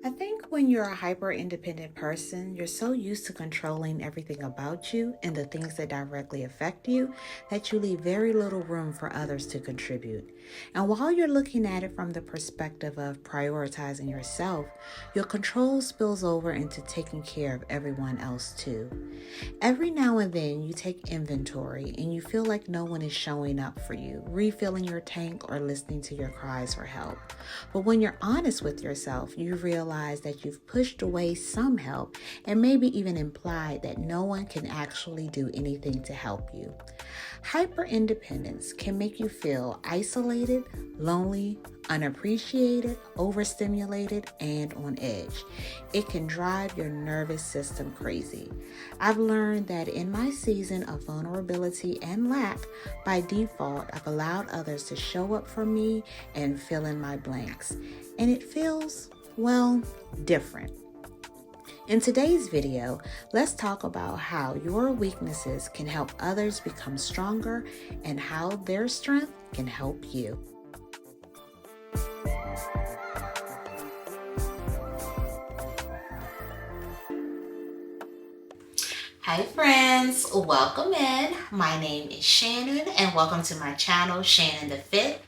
I think when you're a hyper independent person, you're so used to controlling everything about you and the things that directly affect you that you leave very little room for others to contribute. And while you're looking at it from the perspective of prioritizing yourself, your control spills over into taking care of everyone else too. Every now and then, you take inventory and you feel like no one is showing up for you, refilling your tank, or listening to your cries for help. But when you're honest with yourself, you realize that you've pushed away some help and maybe even implied that no one can actually do anything to help you. Hyper independence can make you feel isolated, lonely, unappreciated, overstimulated, and on edge. It can drive your nervous system crazy. I've learned that in my season of vulnerability and lack, by default, I've allowed others to show up for me and fill in my blanks. And it feels, well, different. In today's video, let's talk about how your weaknesses can help others become stronger and how their strength can help you. Hi friends, welcome in. My name is Shannon and welcome to my channel, Shannon the Fit.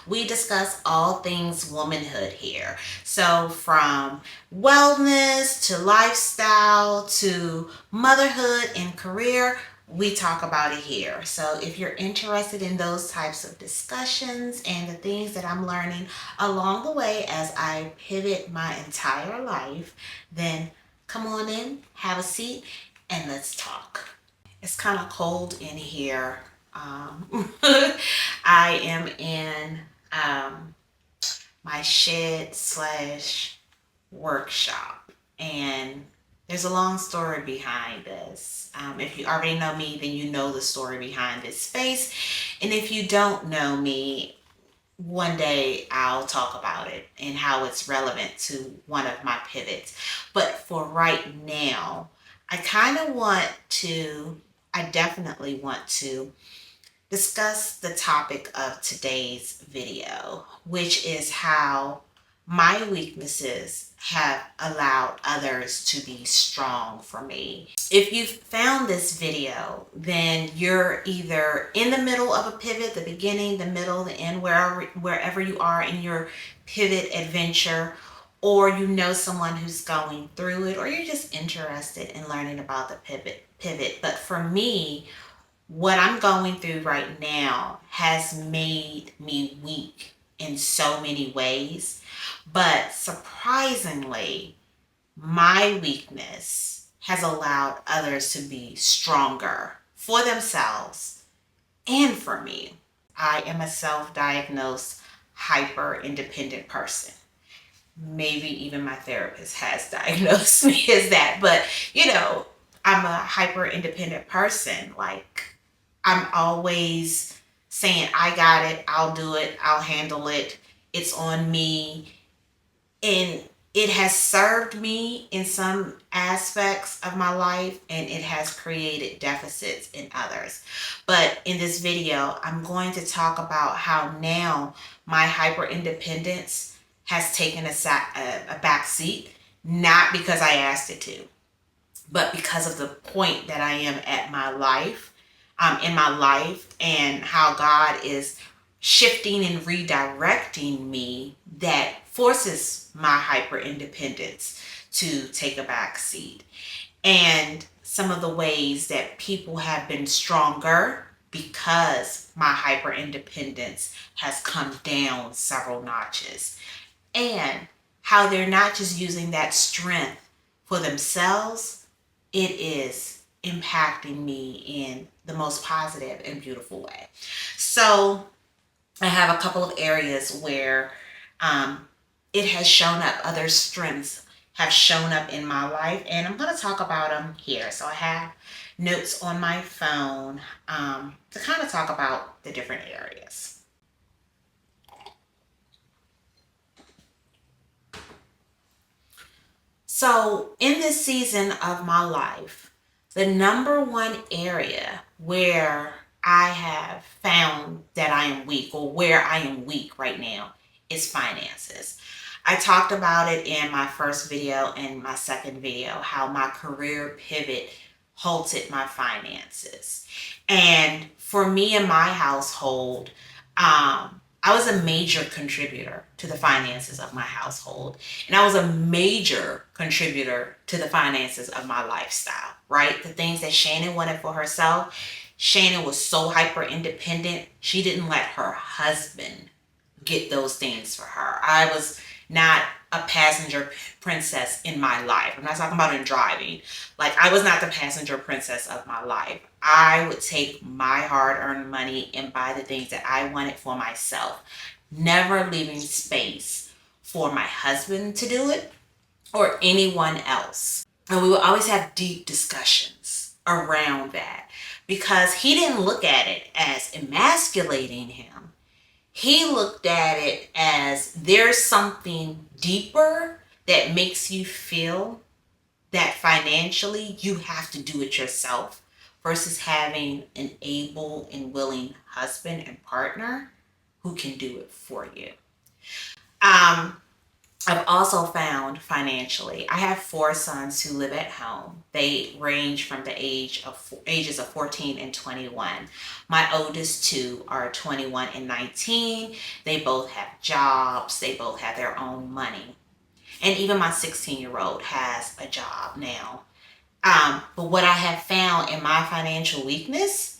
We discuss all things womanhood here. So from wellness to lifestyle to motherhood and career, we talk about it here. So if you're interested in those types of discussions and the things that I'm learning along the way as I pivot my entire life, then come on in, have a seat, and let's talk. It's kind of cold in here. I am in my shed slash workshop, and there's a long story behind this. If you already know me, then you know the story behind this space, and if you don't know me, one day I'll talk about it and how it's relevant to one of my pivots. But for right now, I definitely want to discuss the topic of today's video, which is how my weaknesses have allowed others to be strong for me. If you've found this video, then you're either in the middle of a pivot, the beginning, the middle, the end, wherever you are in your pivot adventure, or you know someone who's going through it, or you're just interested in learning about the pivot. But for me, what I'm going through right now has made me weak in so many ways. But surprisingly, my weakness has allowed others to be stronger for themselves and for me. I am a self-diagnosed hyper independent person. Maybe even my therapist has diagnosed me as that, but I'm a hyper independent person. Like, I'm always saying, I got it, I'll do it, I'll handle it, it's on me. And it has served me in some aspects of my life, and it has created deficits in others. But in this video, I'm going to talk about how now my hyper independence has taken a back seat, not because I asked it to, but because of the point that I am at in my life, and how God is shifting and redirecting me that forces my hyper independence to take a back seat. And some of the ways that people have been stronger because my hyper independence has come down several notches, and how they're not just using that strength for themselves, it is impacting me in the most positive and beautiful way. So I have a couple of areas where it has shown up, other strengths have shown up in my life, and I'm going to talk about them here. So I have notes on my phone to kind of talk about the different areas. So in this season of my life, the number one area where I have found that I am weak, or where I am weak right now, is finances. I talked about it in my first video and my second video, how my career pivot halted my finances. And for me and my household, I was a major contributor to the finances of my household. And I was a major contributor to the finances of my lifestyle, right? The things that Shannon wanted for herself. Shannon was so hyper independent, she didn't let her husband get those things for her. I was not a passenger princess in my life. I'm not talking about in driving. Like, I was not the passenger princess of my life. I would take my hard-earned money and buy the things that I wanted for myself, never leaving space for my husband to do it or anyone else. And we would always have deep discussions around that because he didn't look at it as emasculating him. He looked at it as there's something deeper that makes you feel that financially you have to do it yourself versus having an able and willing husband and partner who can do it for you. I've also found financially, I have 4 sons who live at home. They range from the ages of 14 and 21. My oldest 2 are 21 and 19. They both have jobs. They both have their own money. And even my 16-year-old has a job now. But what I have found in my financial weakness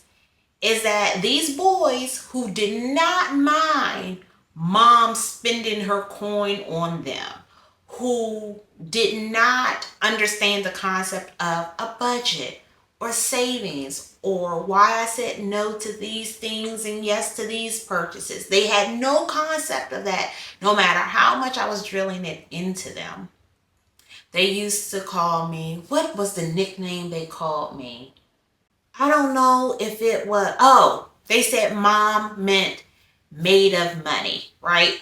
is that these boys who did not mind mom spending her coin on them, who did not understand the concept of a budget or savings or why I said no to these things and yes to these purchases. They had no concept of that, no matter how much I was drilling it into them. They used to call me, what was the nickname they called me? I don't know if it was, they said mom meant made of money, right?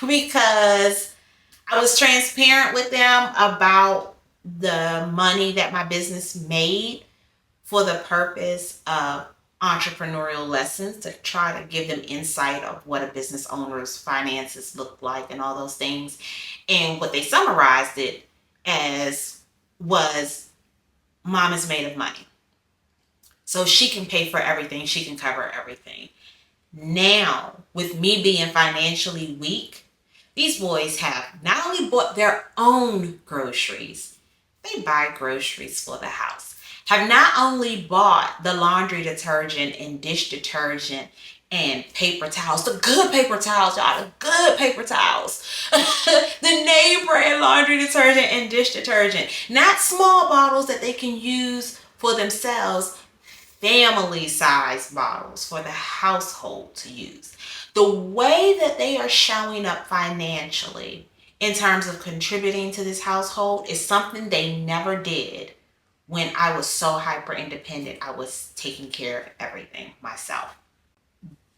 Because I was transparent with them about the money that my business made for the purpose of entrepreneurial lessons, to try to give them insight of what a business owner's finances look like and all those things. And what they summarized it as was, mom is made of money. So she can pay for everything. She can cover everything. Now, with me being financially weak, these boys have not only bought their own groceries, they buy groceries for the house. Have not only bought the laundry detergent and dish detergent and paper towels, the good paper towels, y'all, the good paper towels. The name brand laundry detergent and dish detergent. Not small bottles that they can use for themselves, family size bottles for the household to use. The way that they are showing up financially in terms of contributing to this household is something they never did when I was so hyper independent. I was taking care of everything myself.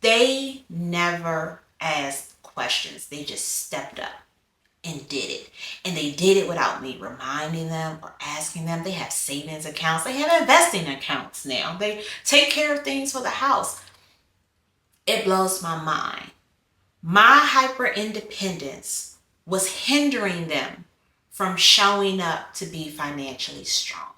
They never asked questions. They just stepped up and did it. And they did it without me reminding them or asking them. They have savings accounts. They have investing accounts now. They take care of things for the house. It blows my mind. My hyper independence was hindering them from showing up to be financially strong.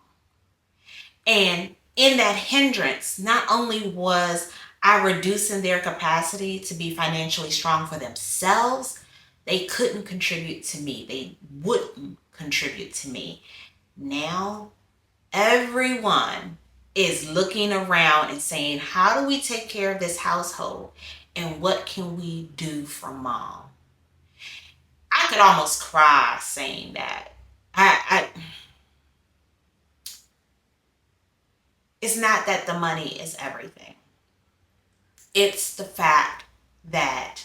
And in that hindrance, not only was I reducing their capacity to be financially strong for themselves, they couldn't contribute to me. They wouldn't contribute to me. Now, everyone is looking around and saying, how do we take care of this household? And what can we do for mom? I could almost cry saying that. It's not that the money is everything. It's the fact that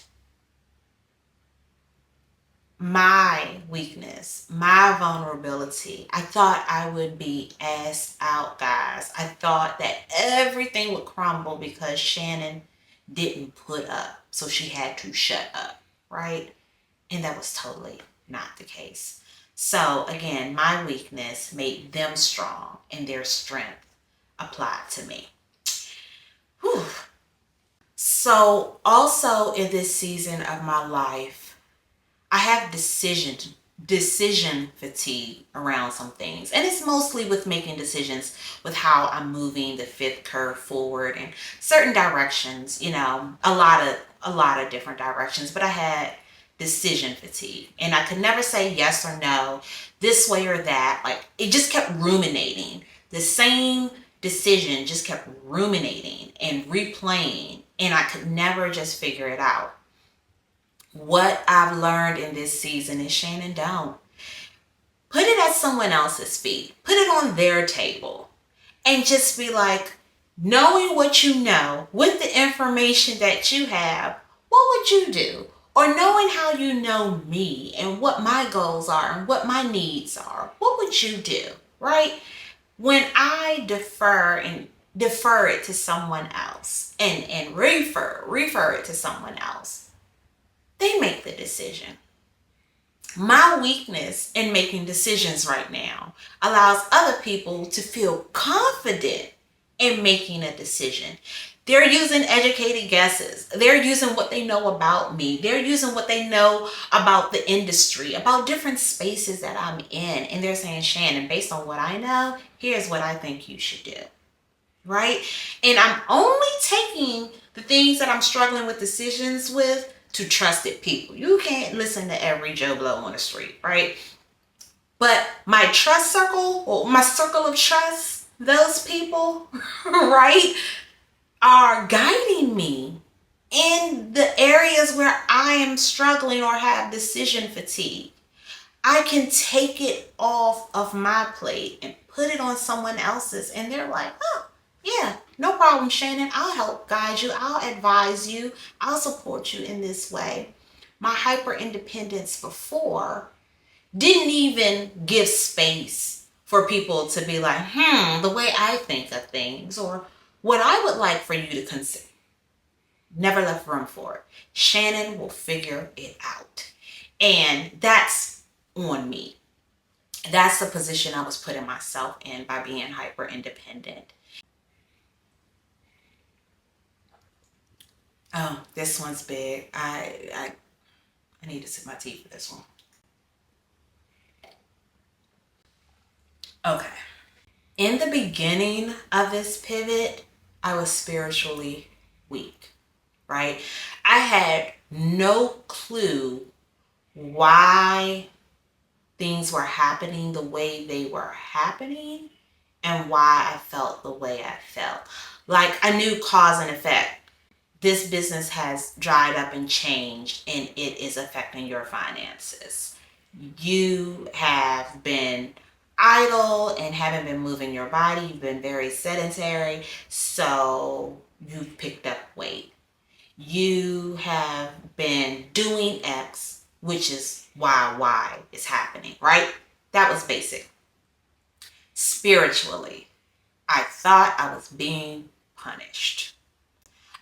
my weakness, my vulnerability, I thought I would be ass out, guys. I thought that everything would crumble because Shannon didn't put up, so she had to shut up, right? And that was totally not the case. So again, my weakness made them strong and their strength applied to me. Whew. So also in this season of my life, I have decision fatigue around some things. And it's mostly with making decisions with how I'm moving the fifth curve forward in certain directions, a lot of different directions. But I had decision fatigue and I could never say yes or no, this way or that. Like it just kept ruminating. The same decision just kept ruminating and replaying, and I could never just figure it out. What I've learned in this season is, Shannon, don't put it at someone else's feet. Put it on their table and just be like, knowing what you know with the information that you have, what would you do? Or knowing how you know me and what my goals are and what my needs are, what would you do? Right? When I defer it to someone else and refer it to someone else, they make the decision. My weakness in making decisions right now allows other people to feel confident in making a decision. They're using educated guesses. They're using what they know about me. They're using what they know about the industry, about different spaces that I'm in. And they're saying, Shannon, based on what I know, here's what I think you should do. Right? And I'm only taking the things that I'm struggling with decisions with to trusted people. You can't listen to every Joe Blow on the street, right? But my trust circle, or my circle of trust, those people, right, are guiding me in the areas where I am struggling or have decision fatigue. I can take it off of my plate and put it on someone else's, and they're like, oh, yeah, no problem, Shannon. I'll help guide you. I'll advise you. I'll support you in this way. My hyper independence before didn't even give space for people to be like, the way I think of things, or what I would like for you to consider. Never left room for it. Shannon will figure it out. And that's on me. That's the position I was putting myself in by being hyper independent. Oh, this one's big. I need to sip my tea for this one. Okay. In the beginning of this pivot, I was spiritually weak, right? I had no clue why things were happening the way they were happening and why I felt the way I felt. Like I knew cause and effect. This business has dried up and changed, and it is affecting your finances. You have been idle and haven't been moving your body. You've been very sedentary, so you've picked up weight. You have been doing X, which is why Y is happening, right? That was basic. Spiritually, I thought I was being punished.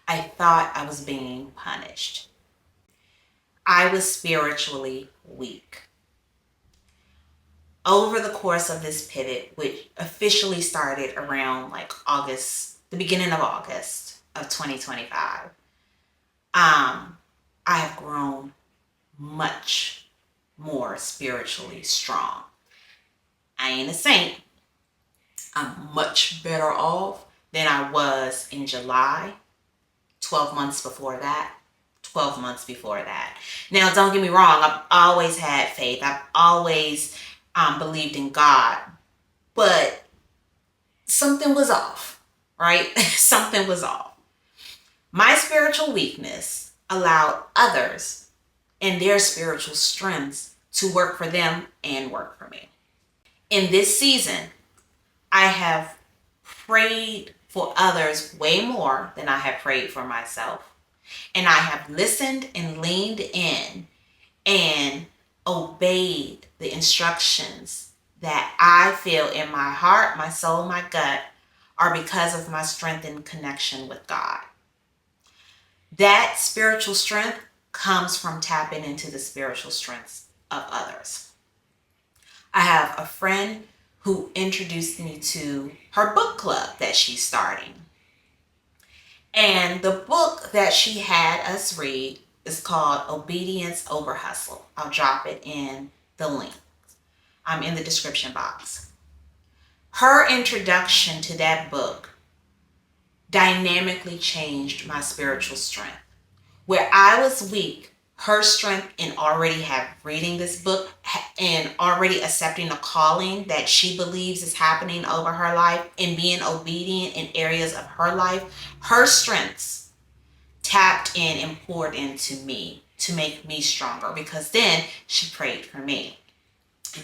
I thought I was being punished. I was spiritually weak. Over the course of this pivot, which officially started around like August, the beginning of August of 2025, I have grown much more spiritually strong. I ain't a saint. I'm much better off than I was in July, 12 months before that, 12 months before that. Now, don't get me wrong. I've always had faith. I've always believed in God, but something was off, right? Something was off. My spiritual weakness allowed others and their spiritual strengths to work for them and work for me. In this season, I have prayed for others way more than I have prayed for myself. And I have listened and leaned in and obeyed the instructions that I feel in my heart, my soul, my gut are because of my strengthened connection with God. That spiritual strength comes from tapping into the spiritual strengths of others. I have a friend who introduced me to her book club that she's starting. And the book that she had us read It's called Obedience Over Hustle. I'll drop it in the link. I'm in the description box. Her introduction to that book dynamically changed my spiritual strength. Where I was weak, her strength in already have reading this book and already accepting a calling that she believes is happening over her life and being obedient in areas of her life, her strengths tapped in and poured into me to make me stronger, because then she prayed for me.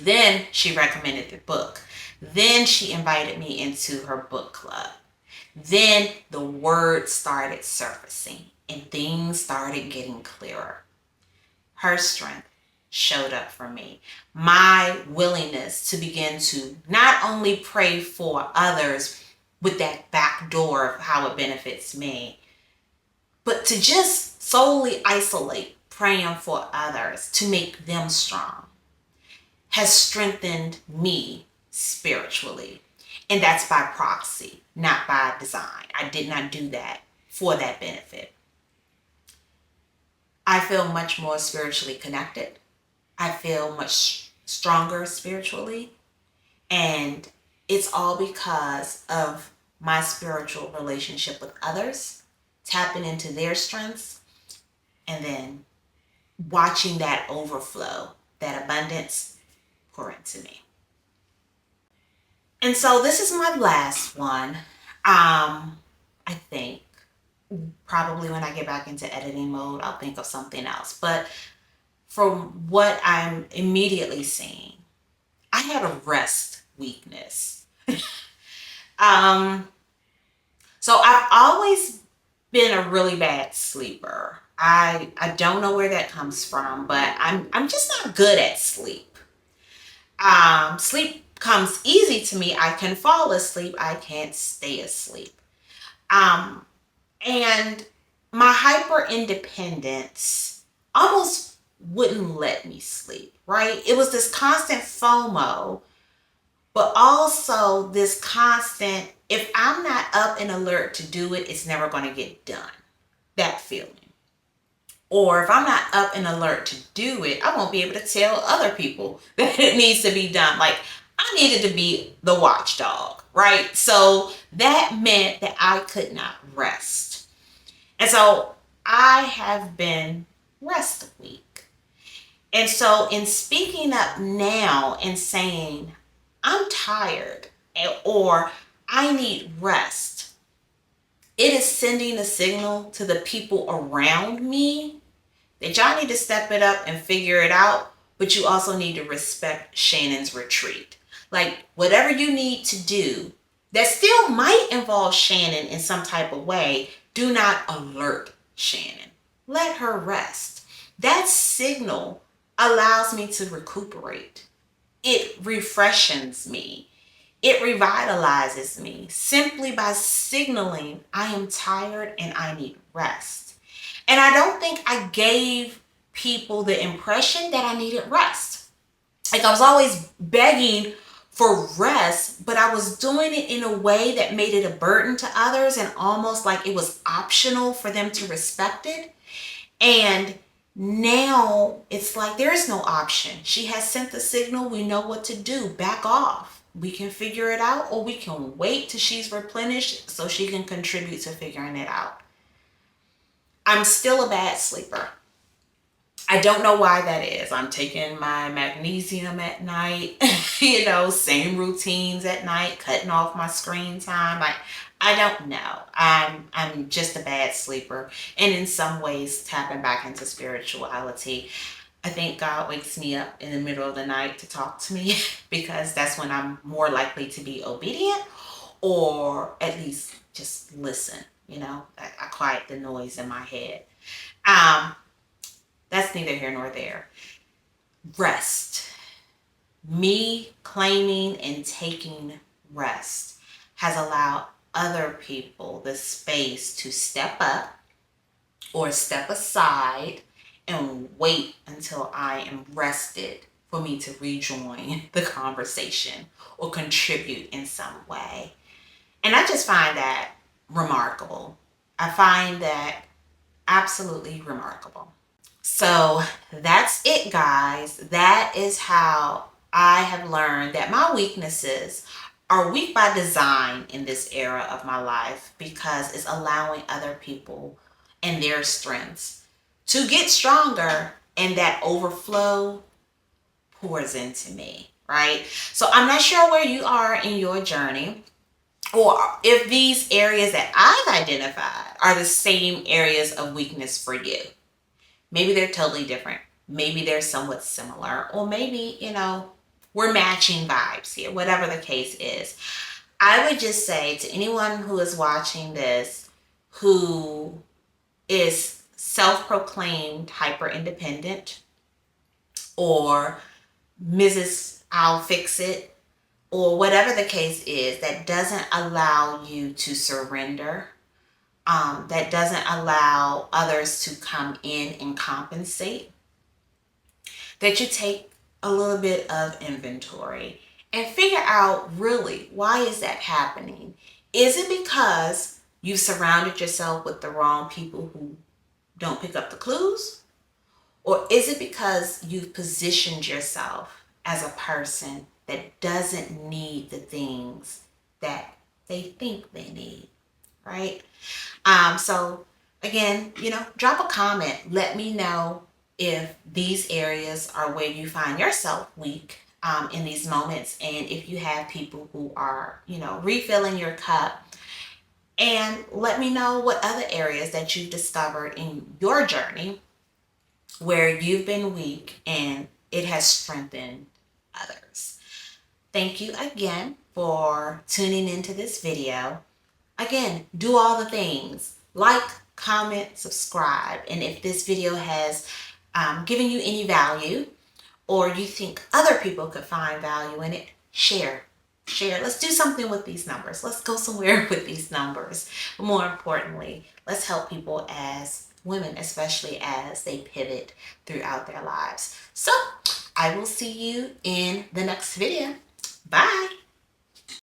Then she recommended the book. Then she invited me into her book club. Then the word started surfacing and things started getting clearer. Her strength showed up for me. My willingness to begin to not only pray for others with that back door of how it benefits me, but to just solely isolate praying for others to make them strong has strengthened me spiritually. And that's by proxy, not by design. I did not do that for that benefit. I feel much more spiritually connected. I feel much stronger spiritually. And it's all because of my spiritual relationship with others, tapping into their strengths, and then watching that overflow, that abundance pour into me. And so this is my last one. I think probably when I get back into editing mode, I'll think of something else. But from what I'm immediately seeing, I had a rest weakness. So I've always been a really bad sleeper. I don't know where that comes from, but I'm just not good at sleep. Sleep comes easy to me. I can fall asleep. I can't stay asleep. And my hyper independence almost wouldn't let me sleep, right? It was this constant FOMO, but also this constant, if I'm not up and alert to do it, it's never going to get done. That feeling. Or if I'm not up and alert to do it, I won't be able to tell other people that it needs to be done. Like, I needed to be the watchdog, right? So that meant that I could not rest. And so I have been rest weak. And so in speaking up now and saying, I'm tired or I need rest, it is sending a signal to the people around me that y'all need to step it up and figure it out, but you also need to respect Shannon's retreat. Like, whatever you need to do that still might involve Shannon in some type of way, do not alert Shannon. Let her rest. That signal allows me to recuperate. It refreshes me. It revitalizes me simply by signaling I am tired and I need rest. And I don't think I gave people the impression that I needed rest. Like, I was always begging for rest, but I was doing it in a way that made it a burden to others and almost like it was optional for them to respect it. And now it's like there is no option. She has sent the signal. We know what to do. Back off. We can figure it out, or we can wait till she's replenished so she can contribute to figuring it out. I'm still a bad sleeper. I don't know why that is. I'm taking my magnesium at night, same routines at night, cutting off my screen time. I don't know. I'm just a bad sleeper. And in some ways, tapping back into spirituality, I think God wakes me up in the middle of the night to talk to me because that's when I'm more likely to be obedient or at least just listen. I quiet the noise in my head. That's neither here nor there. Rest. Me claiming and taking rest has allowed other people the space to step up or step aside and wait until I am rested for me to rejoin the conversation or contribute in some way. And I just find that remarkable. I find that absolutely remarkable. So that's it, guys. That is how I have learned that my weaknesses are weak by design in this era of my life, because it's allowing other people and their strengths to get stronger, and that overflow pours into me, right? So I'm not sure where you are in your journey, or if these areas that I've identified are the same areas of weakness for you. Maybe they're totally different. Maybe they're somewhat similar, or maybe, we're matching vibes here, whatever the case is. I would just say to anyone who is watching this who is self proclaimed hyper independent, or Mrs. I'll fix it, or whatever the case is, that doesn't allow you to surrender, that doesn't allow others to come in and compensate, that you take a little bit of inventory and figure out, really, why is that happening? Is it because you've surrounded yourself with the wrong people who don't pick up the clues? Or is it because you've positioned yourself as a person that doesn't need the things that they think they need, right? So again, drop a comment. Let me know if these areas are where you find yourself weak in these moments, and if you have people who are, refilling your cup. And let me know what other areas that you've discovered in your journey where you've been weak and it has strengthened others. Thank you again for tuning into this video. Again, do all the things. Like, comment, subscribe. And if this video has given you any value, or you think other people could find value in it, share. Share. Let's do something with these numbers. Let's go somewhere with these numbers. But more importantly, let's help people as women, especially as they pivot throughout their lives. So I will see you in the next video. Bye.